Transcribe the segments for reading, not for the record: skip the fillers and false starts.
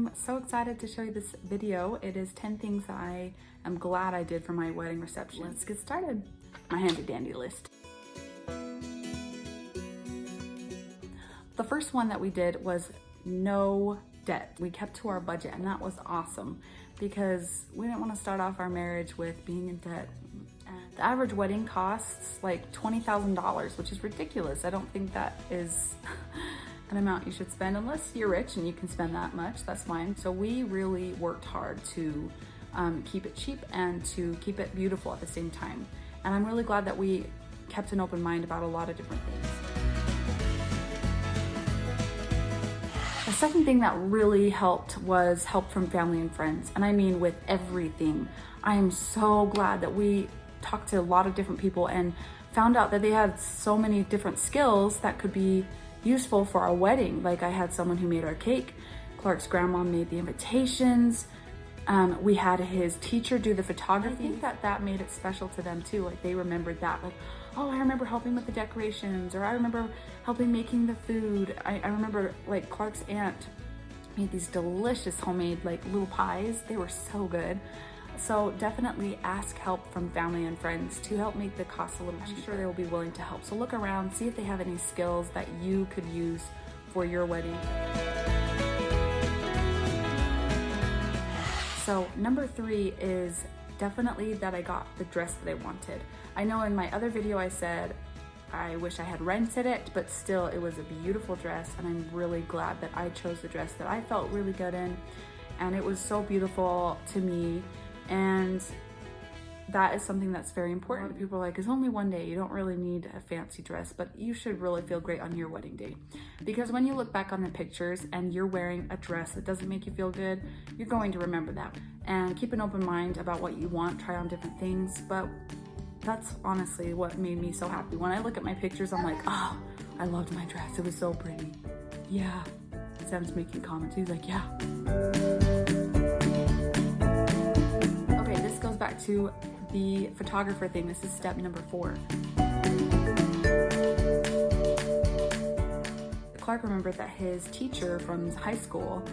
I'm so excited to show you this video. It is 10 things that I am glad I did for my wedding reception. Let's get started. My handy dandy list. The first one that we did was no debt. We kept to our budget, and that was awesome because we didn't want to start off our marriage with being in debt. The average wedding costs like $20,000, which is ridiculous. I don't think that is an amount you should spend unless you're rich and you can spend that much. That's fine. So we really worked hard to keep it cheap and to keep it beautiful at the same time. And I'm really glad that we kept an open mind about a lot of different things. The second thing that really helped was help from family and friends. And I mean with everything. I am so glad that we talked to a lot of different people and found out that they had so many different skills that could be useful for our wedding. Like I had someone who made our cake. Clark's grandma made the invitations. We had his teacher do the photography. I think that made it special to them too. Like they remembered that, like, oh, I remember helping with the decorations, or I remember helping making the food. I remember like Clark's aunt made these delicious homemade like little pies. They were so good. So definitely ask help from family and friends to help make the cost a little cheaper. I'm sure they will be willing to help. So look around, see if they have any skills that you could use for your wedding. So number 3 is definitely that I got the dress that I wanted. I know in my other video I said I wish I had rented it, but still it was a beautiful dress, and I'm really glad that I chose the dress that I felt really good in, and it was so beautiful to me. And that is something that's very important. People are like, it's only one day, you don't really need a fancy dress, but you should really feel great on your wedding day. Because when you look back on the pictures and you're wearing a dress that doesn't make you feel good, you're going to remember that. And keep an open mind about what you want, try on different things, but that's honestly what made me so happy. When I look at my pictures, I'm like, oh, I loved my dress, it was so pretty. Yeah, Sam's making comments, he's like, yeah. Back to the photographer thing. This is step number 4. Clark remembered that his teacher from high school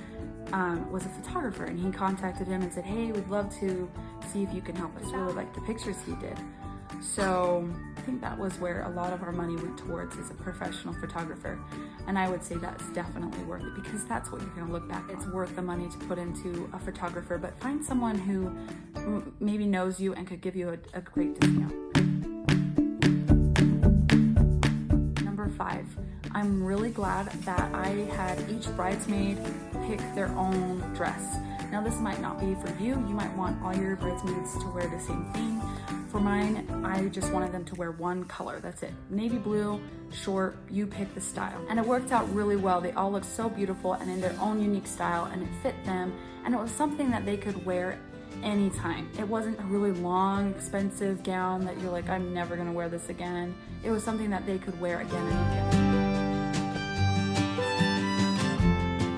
was a photographer, and he contacted him and said, hey, we'd love to see if you can help us. Really like the pictures he did. So I think that was where a lot of our money went towards, as a professional photographer. And I would say that's definitely worth it, because that's what you're going to look back. It's worth the money to put into a photographer, but find someone who maybe knows you and could give you a great discount. Number 5, I'm really glad that I had each bridesmaid pick their own dress. Now this might not be for you. You might want all your bridesmaids to wear the same thing. For mine, I just wanted them to wear one color. That's it. Navy blue, short, you pick the style. And it worked out really well. They all looked so beautiful and in their own unique style, and it fit them. And it was something that they could wear anytime. It wasn't a really long, expensive gown that you're like, I'm never gonna wear this again. It was something that they could wear again and again.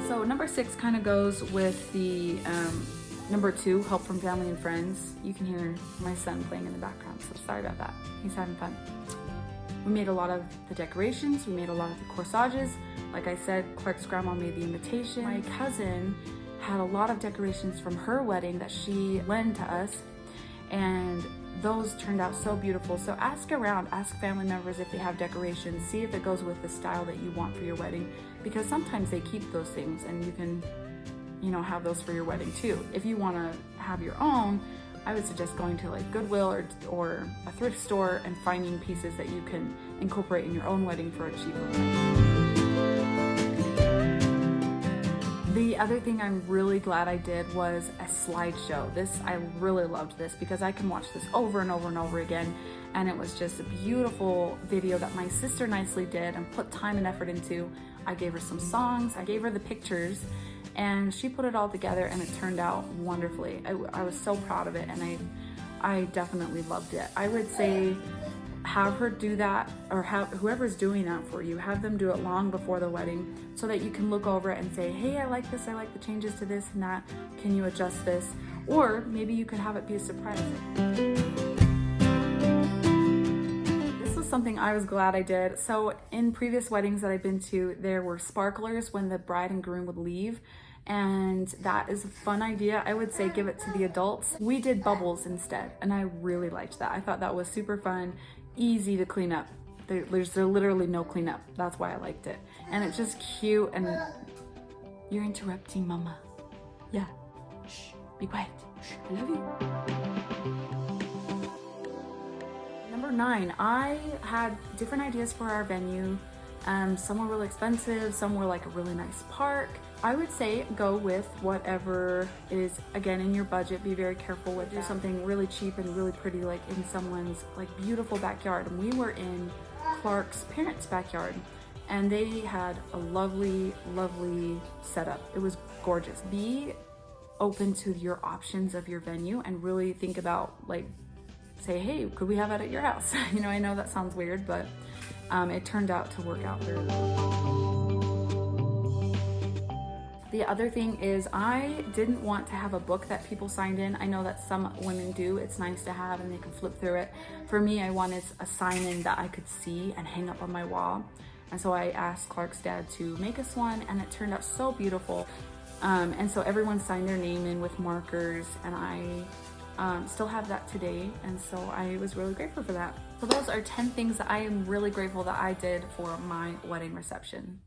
So number 6 kind of goes with the number 2, help from family and friends. You can hear my son playing in the background, so sorry about that. He's having fun. We made a lot of the decorations, we made a lot of the corsages. Like I said, Clark's grandma made the invitation. My cousin had a lot of decorations from her wedding that she lent to us, and those turned out so beautiful. So ask around, ask family members if they have decorations, see if it goes with the style that you want for your wedding, because sometimes they keep those things and you can, you know, have those for your wedding too. If you want to have your own, I would suggest going to like Goodwill or a thrift store and finding pieces that you can incorporate in your own wedding for a cheaper price. The other thing I'm really glad I did was a slideshow. I really loved this because I can watch this over and over and over again. And it was just a beautiful video that my sister nicely did and put time and effort into. I gave her some songs, I gave her the pictures, and she put it all together, and it turned out wonderfully. I was so proud of it, and I definitely loved it. I would say have her do that, or have whoever's doing that for you, have them do it long before the wedding so that you can look over it and say, hey, I like this, I like the changes to this and that, can you adjust this? Or maybe you could have it be a surprise. This was something I was glad I did. So in previous weddings that I've been to, there were sparklers when the bride and groom would leave, and that is a fun idea. I would say give it to the adults. We did bubbles instead, and I really liked that. I thought that was super fun, easy to clean up. There's literally no cleanup. That's why I liked it. And it's just cute, and you're interrupting mama. Yeah, shh, be quiet. Shh, I love you. Number 9, I had different ideas for our venue. Some were really expensive, some were like a really nice park. I would say go with whatever is, again, in your budget. Be very careful with do something really cheap and really pretty, like in someone's like beautiful backyard. And we were in Clark's parents' backyard, and they had a lovely, lovely setup. It was gorgeous. Be open to your options of your venue and really think about, like, say, hey, could we have that at your house? You know, I know that sounds weird, but it turned out to work out very well. The other thing is I didn't want to have a book that people signed in. I know that some women do. It's nice to have and they can flip through it. For me, I wanted a sign-in that I could see and hang up on my wall. And so I asked Clark's dad to make us one, and it turned out so beautiful. And so everyone signed their name in with markers, and I still have that today, and so I was really grateful for that. So those are 10 things that I am really grateful that I did for my wedding reception.